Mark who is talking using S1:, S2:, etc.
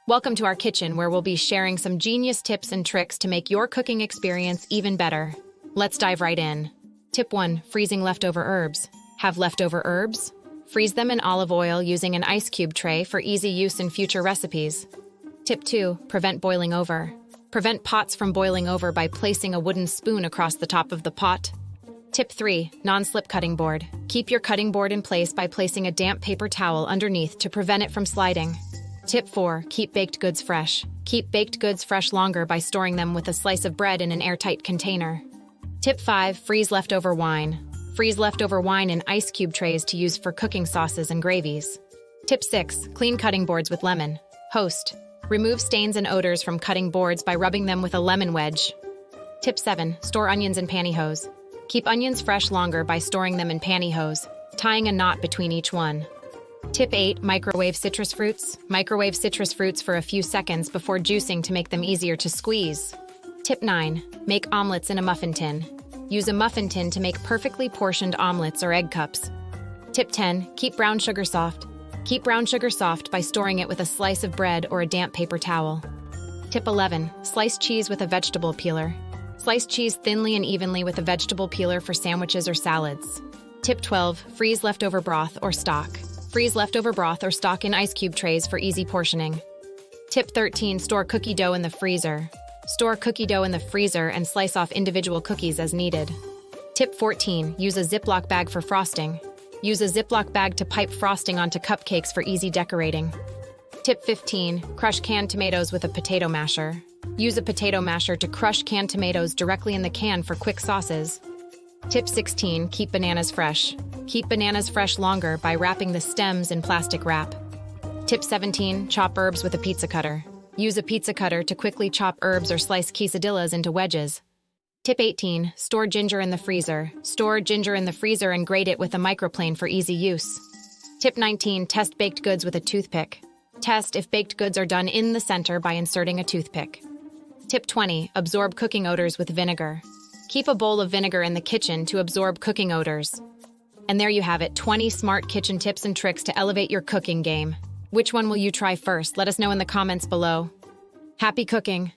S1: Welcome to our kitchen, where we'll be sharing some genius tips and tricks to make your cooking experience even better. Let's dive right in. Tip 1. Freezing leftover herbs. Have leftover herbs? Freeze them in olive oil using an ice cube tray for easy use in future recipes. Tip 2. Prevent boiling over. Prevent pots from boiling over by placing a wooden spoon across the top of the pot. Tip 3. Non-slip cutting board. Keep your cutting board in place by placing a damp paper towel underneath to prevent it from sliding. Tip 4. Keep baked goods fresh. Keep baked goods fresh longer by storing them with a slice of bread in an airtight container. Tip 5. Freeze leftover wine. Freeze leftover wine in ice cube trays to use for cooking sauces and gravies. Tip 6. Clean cutting boards with lemon. Host. Remove stains and odors from cutting boards by rubbing them with a lemon wedge. Tip 7. Store onions in pantyhose. Keep onions fresh longer by storing them in pantyhose, tying a knot between each one. Tip 8. Microwave citrus fruits. Microwave citrus fruits for a few seconds before juicing to make them easier to squeeze. Tip 9. Make omelets in a muffin tin. Use a muffin tin to make perfectly portioned omelets or egg cups. Tip 10. Keep brown sugar soft. Keep brown sugar soft by storing it with a slice of bread or a damp paper towel. Tip 11. Slice cheese with a vegetable peeler. Slice cheese thinly and evenly with a vegetable peeler for sandwiches or salads. Tip 12. Freeze leftover broth or stock. Freeze leftover broth or stock in ice cube trays for easy portioning. Tip 13. Store cookie dough in the freezer. Store cookie dough in the freezer and slice off individual cookies as needed. Tip 14. Use a Ziploc bag for frosting. Use a Ziploc bag to pipe frosting onto cupcakes for easy decorating. Tip 15. Crush canned tomatoes with a potato masher. Use a potato masher to crush canned tomatoes directly in the can for quick sauces. Tip 16. Keep bananas fresh. Keep bananas fresh longer by wrapping the stems in plastic wrap. Tip 17. Chop herbs with a pizza cutter. Use a pizza cutter to quickly chop herbs or slice quesadillas into wedges. Tip 18. Store ginger in the freezer. Store ginger in the freezer and grate it with a microplane for easy use. Tip 19. Test baked goods with a toothpick. Test if baked goods are done in the center by inserting a toothpick. Tip 20. Absorb cooking odors with vinegar. Keep a bowl of vinegar in the kitchen to absorb cooking odors. And there you have it, 20 smart kitchen tips and tricks to elevate your cooking game. Which one will you try first? Let us know in the comments below. Happy cooking!